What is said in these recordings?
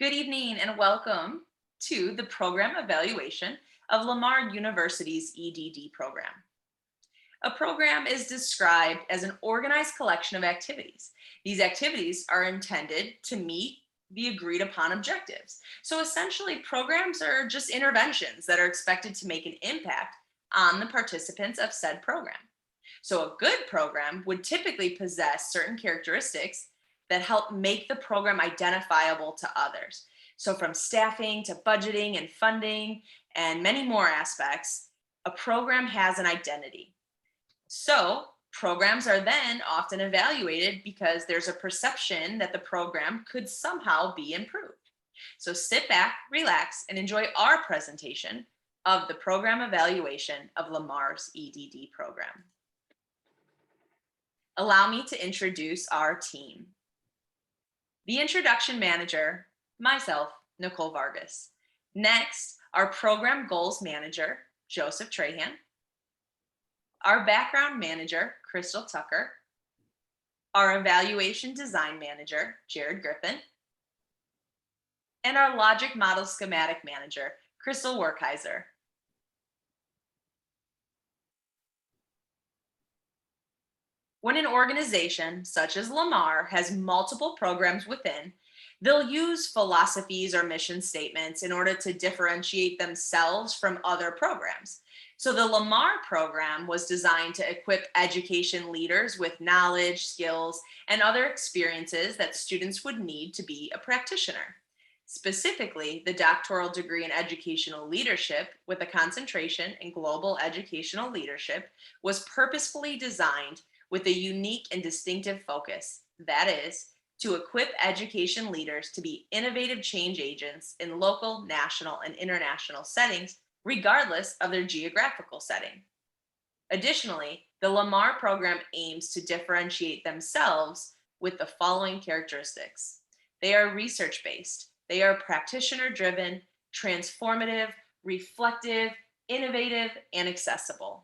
Good evening and welcome to the program evaluation of Lamar University's EDD program. A program is described as an organized collection of activities. These activities are intended to meet the agreed upon objectives. So essentially, programs are just interventions that are expected to make an impact on the participants of said program. So a good program would typically possess certain characteristics that help make the program identifiable to others. So from staffing to budgeting and funding and many more aspects, a program has an identity. So programs are then often evaluated because there's a perception that the program could somehow be improved. So sit back, relax, and enjoy our presentation of the program evaluation of Lamar's EDD program. Allow me to introduce our team. The introduction manager, myself, Nicole Vargas. Next, our program goals manager, Joseph Trahan. Our background manager, Crystal Tucker. Our evaluation design manager, Jared Griffin. And our logic model schematic manager, Crystal Werkheiser. When an organization such as Lamar has multiple programs within, they'll use philosophies or mission statements in order to differentiate themselves from other programs. So the Lamar program was designed to equip education leaders with knowledge, skills, and other experiences that students would need to be a practitioner. Specifically, the doctoral degree in educational leadership with a concentration in global educational leadership was purposefully designed with a unique and distinctive focus, that is, to equip education leaders to be innovative change agents in local, national, and international settings, regardless of their geographical setting. Additionally, the Lamar program aims to differentiate themselves with the following characteristics. They are research-based, they are practitioner-driven, transformative, reflective, innovative, and accessible.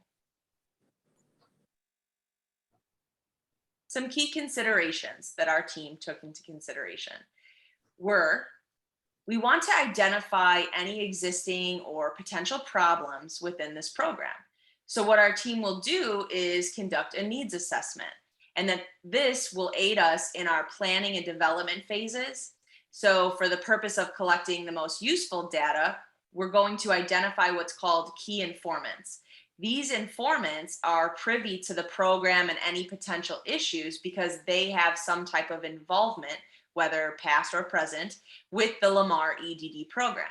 Some key considerations that our team took into consideration were we want to identify any existing or potential problems within this program. So what our team will do is conduct a needs assessment, and that this will aid us in our planning and development phases. So for the purpose of collecting the most useful data, we're going to identify what's called key informants. These informants are privy to the program and any potential issues because they have some type of involvement, whether past or present, with the Lamar EDD program.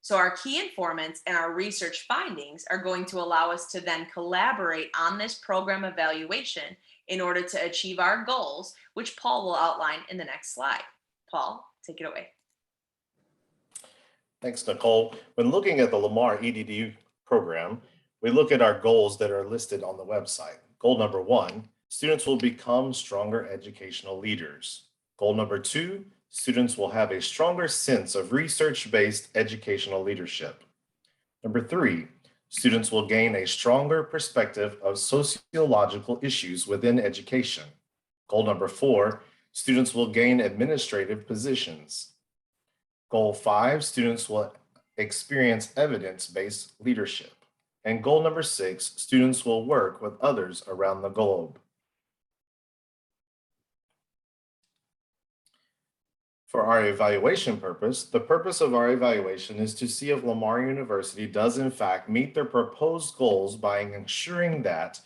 So our key informants and our research findings are going to allow us to then collaborate on this program evaluation in order to achieve our goals, which Paul will outline in the next slide. Paul, take it away. Thanks, Nicole. When looking at the Lamar EDD program, we look at our goals that are listed on the website. Goal number 1, students will become stronger educational leaders. Goal number 2, students will have a stronger sense of research-based educational leadership. Number 3, students will gain a stronger perspective of sociological issues within education. Goal number 4, students will gain administrative positions. Goal 5, students will experience evidence-based leadership. And goal number 6, students will work with others around the globe. For our evaluation purpose, the purpose of our evaluation is to see if Lamar University does in fact meet their proposed goals by ensuring that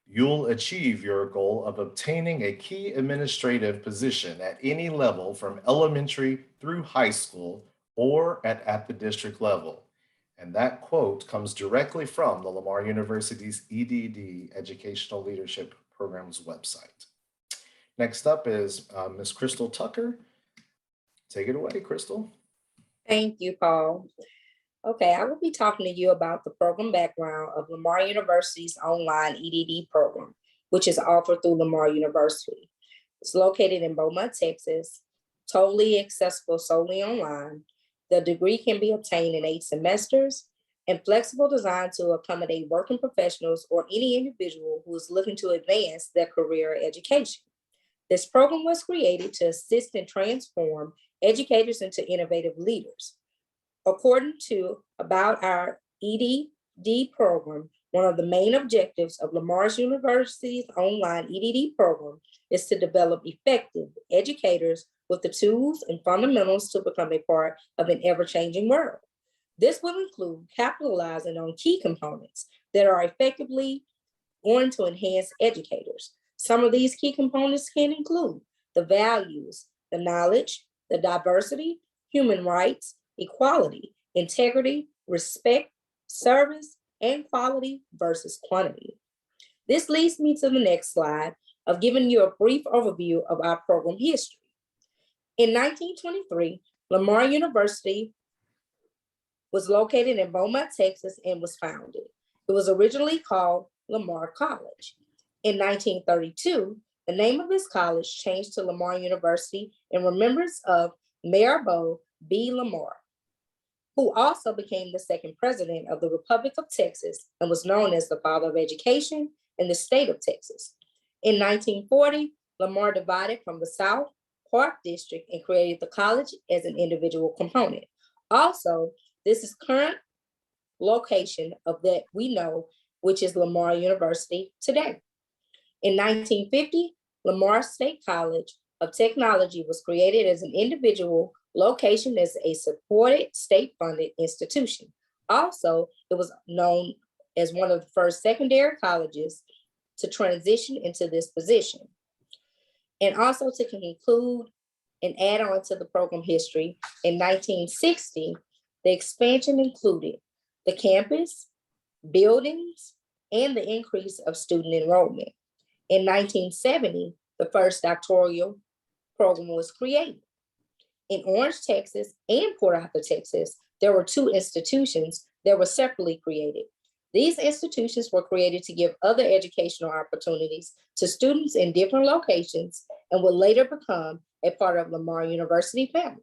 you'll achieve your goal of obtaining a key administrative position at any level from elementary through high school or at the district level. And that quote comes directly from the Lamar University's EDD Educational Leadership Program's website. Next up is Ms. Crystal Tucker. Take it away, Crystal. Thank you, Paul. Okay, I will be talking to you about the program background of Lamar University's online EDD program, which is offered through Lamar University. It's located in Beaumont, Texas, totally accessible solely online. The degree can be obtained in 8 semesters and flexible, designed to accommodate working professionals or any individual who is looking to advance their career education. This program was created to assist and transform educators into innovative leaders. According to About Our EDD program, one of the main objectives of Lamar University's online EDD program is to develop effective educators with the tools and fundamentals to become a part of an ever-changing world. This will include capitalizing on key components that are effectively going to enhance educators. Some of these key components can include the values, the knowledge, the diversity, human rights, equality, integrity, respect, service, and quality versus quantity. This leads me to the next slide of giving you a brief overview of our program history. In 1923, Lamar University was located in Beaumont, Texas, and was founded. It was originally called Lamar College. In 1932, the name of this college changed to Lamar University in remembrance of Mayor B. Lamar, who also became the second president of the Republic of Texas and was known as the father of education in the state of Texas. In 1940, Lamar divided from the South Park District and created the college as an individual component. Also, this is current location of that we know, which is Lamar University today. In 1950, Lamar State College of Technology was created as an individual location as a supported state-funded institution. Also, it was known as one of the first secondary colleges to transition into this position. And also to conclude and add on to the program history, in 1960, the expansion included the campus, buildings, and the increase of student enrollment. In 1970, the first doctoral program was created. In Orange, Texas, and Port Arthur, Texas, there were two institutions that were separately created. These institutions were created to give other educational opportunities to students in different locations and would later become a part of Lamar University family.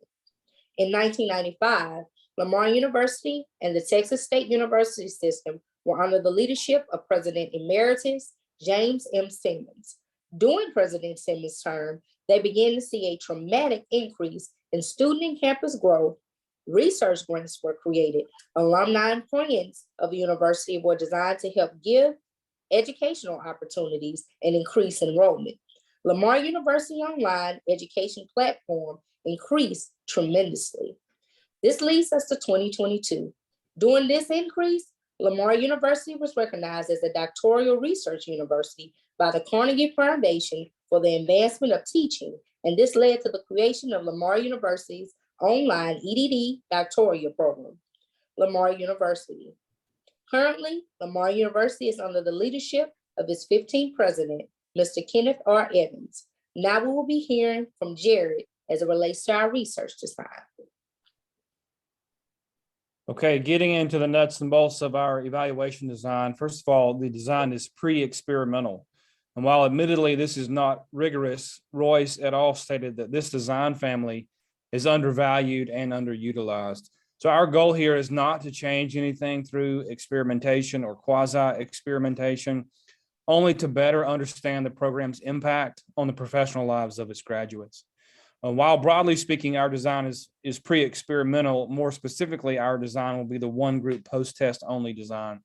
In 1995, Lamar University and the Texas State University System were under the leadership of President Emeritus James M. Simmons. During President Simmons' term, they began to see a dramatic increase in student and campus growth. Research grants were created. Alumni and friends of the university were designed to help give educational opportunities and increase enrollment. Lamar University online education platform increased tremendously. This leads us to 2022. During this increase, Lamar University was recognized as a doctoral research university by the Carnegie Foundation for the Advancement of Teaching, and this led to the creation of Lamar University's online EDD doctoral program, Lamar University. Currently, Lamar University is under the leadership of its 15th president, Mr. Kenneth R. Evans. Now we will be hearing from Jared as it relates to our research design. Okay, getting into the nuts and bolts of our evaluation design. First of all, the design is pre-experimental. And while admittedly this is not rigorous, Royce et al. Stated that this design family is undervalued and underutilized. So our goal here is not to change anything through experimentation or quasi-experimentation, only to better understand the program's impact on the professional lives of its graduates. While broadly speaking, our design is pre-experimental, more specifically, our design will be the one group post-test only design.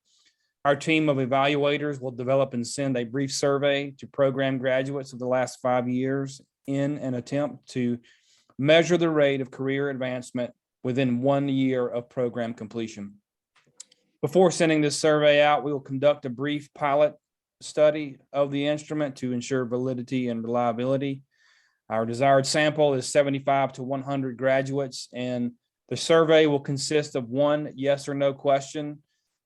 Our team of evaluators will develop and send a brief survey to program graduates of the last 5 years in an attempt to measure the rate of career advancement within 1 year of program completion. Before sending this survey out, we will conduct a brief pilot study of the instrument to ensure validity and reliability. Our desired sample is 75 to 100 graduates, and the survey will consist of one yes or no question,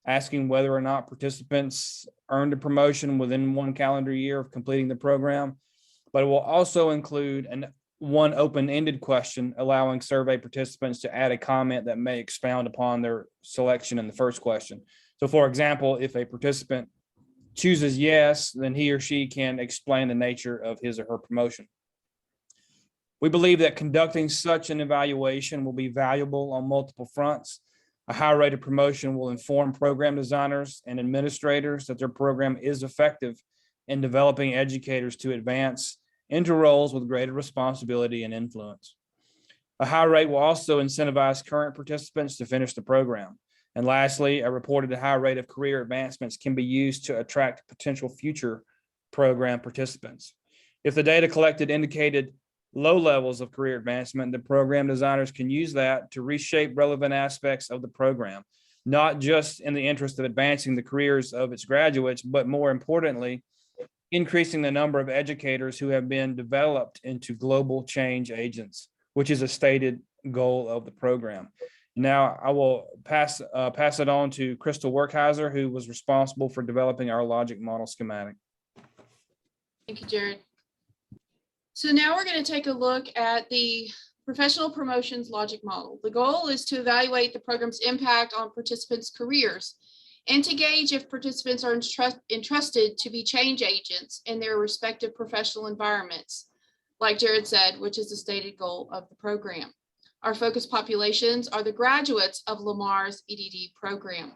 asking whether or not participants earned a promotion within 1 calendar year of completing the program, but it will also include one open-ended question, allowing survey participants to add a comment that may expound upon their selection in the first question. So for example, if a participant chooses yes, then he or she can explain the nature of his or her promotion. We believe that conducting such an evaluation will be valuable on multiple fronts. A high rate of promotion will inform program designers and administrators that their program is effective in developing educators to advance into roles with greater responsibility and influence. A high rate will also incentivize current participants to finish the program. And lastly, a reported high rate of career advancements can be used to attract potential future program participants. If the data collected indicated low levels of career advancement, the program designers can use that to reshape relevant aspects of the program, not just in the interest of advancing the careers of its graduates, but more importantly, increasing the number of educators who have been developed into global change agents, which is a stated goal of the program. Now I will pass it on to Crystal Werkheiser, who was responsible for developing our logic model schematic. Thank you, Jared. So now we're going to take a look at the professional promotions logic model. The goal is to evaluate the program's impact on participants' careers and to gauge if participants are entrusted to be change agents in their respective professional environments, like Jared said, which is the stated goal of the program. Our focus populations are the graduates of Lamar's EDD program.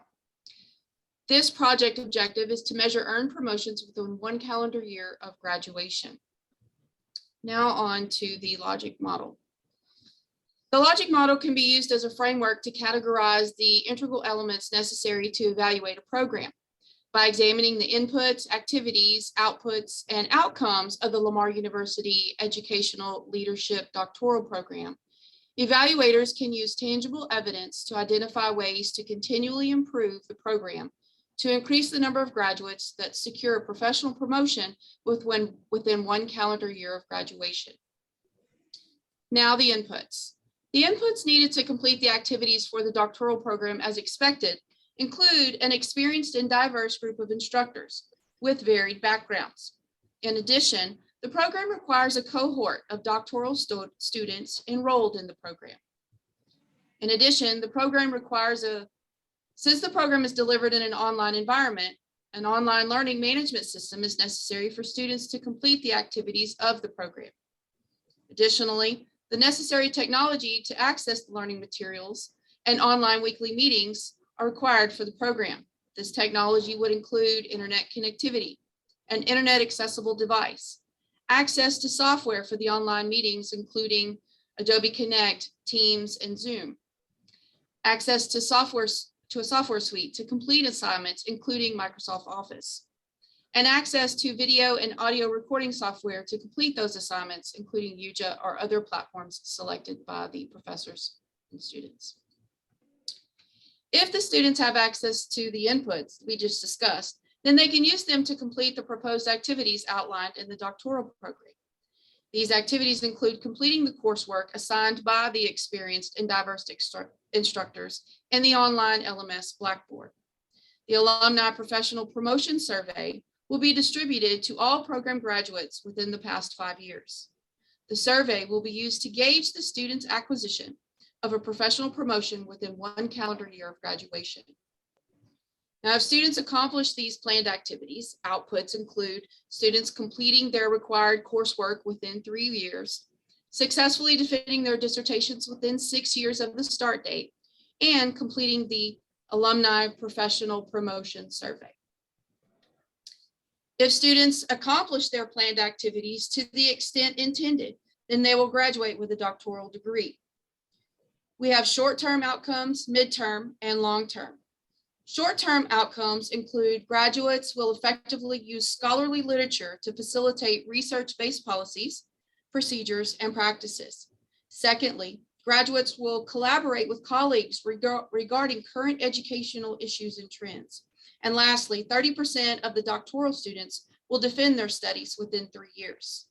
This project objective is to measure earned promotions within 1 calendar year of graduation. Now on to the logic model. The logic model can be used as a framework to categorize the integral elements necessary to evaluate a program. By examining the inputs, activities, outputs, and outcomes of the Lamar University Educational Leadership Doctoral Program, evaluators can use tangible evidence to identify ways to continually improve the program to increase the number of graduates that secure a professional promotion within 1 calendar year of graduation. Now the inputs. The inputs needed to complete the activities for the doctoral program as expected include an experienced and diverse group of instructors with varied backgrounds. In addition, the program requires a cohort of doctoral students enrolled in the program. In addition, the program requires since the program is delivered in an online environment, an online learning management system is necessary for students to complete the activities of the program. Additionally, the necessary technology to access the learning materials and online weekly meetings are required for the program. This technology would include internet connectivity, an internet accessible device, access to software for the online meetings, including Adobe Connect, Teams, and Zoom, access to a software suite to complete assignments, including Microsoft Office, and access to video and audio recording software to complete those assignments, including UJA or other platforms selected by the professors and students. If the students have access to the inputs we just discussed, then they can use them to complete the proposed activities outlined in the doctoral program. These activities include completing the coursework assigned by the experienced and diverse instructors in the online LMS Blackboard. The Alumni Professional Promotion Survey will be distributed to all program graduates within the past 5 years. The survey will be used to gauge the student's acquisition of a professional promotion within 1 calendar year of graduation. Now, if students accomplish these planned activities, outputs include students completing their required coursework within 3 years, successfully defending their dissertations within 6 years of the start date, and completing the Alumni Professional Promotion Survey. If students accomplish their planned activities to the extent intended, then they will graduate with a doctoral degree. We have short-term outcomes, midterm, and long-term. Short-term outcomes include graduates will effectively use scholarly literature to facilitate research-based policies, procedures, and practices. Secondly, graduates will collaborate with colleagues regarding current educational issues and trends. And lastly, 30% of the doctoral students will defend their studies within 3 years.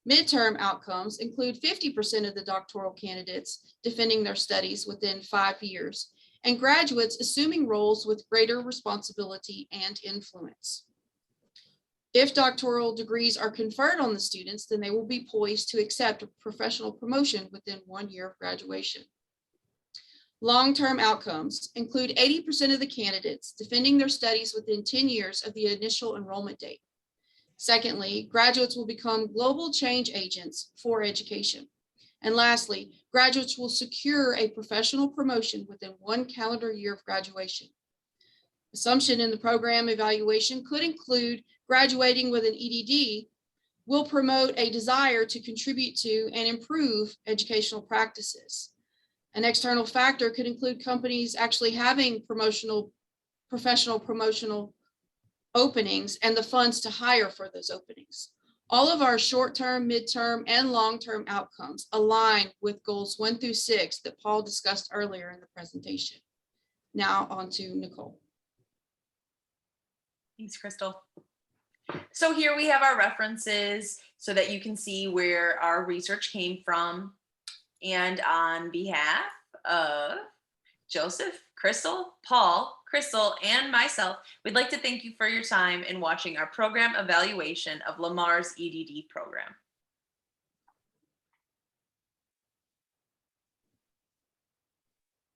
Midterm outcomes include 50% of the doctoral candidates defending their studies within 5 years, and graduates assuming roles with greater responsibility and influence. If doctoral degrees are conferred on the students, then they will be poised to accept a professional promotion within 1 year of graduation. Long-term outcomes include 80% of the candidates defending their studies within 10 years of the initial enrollment date. Secondly, graduates will become global change agents for education. And lastly, graduates will secure a professional promotion within 1 calendar year of graduation. Assumption in the program evaluation could include graduating with an EDD will promote a desire to contribute to and improve educational practices. An external factor could include companies actually having professional promotional openings and the funds to hire for those openings. All of our short-term, midterm, and long-term outcomes align with goals 1 through 6 that Paul discussed earlier in the presentation. Now on to Nicole. Thanks, Crystal. So here we have our references so that you can see where our research came from. And on behalf of Joseph, Crystal, Paul, Crystal, and myself, we'd like to thank you for your time in watching our program evaluation of Lamar's EDD program.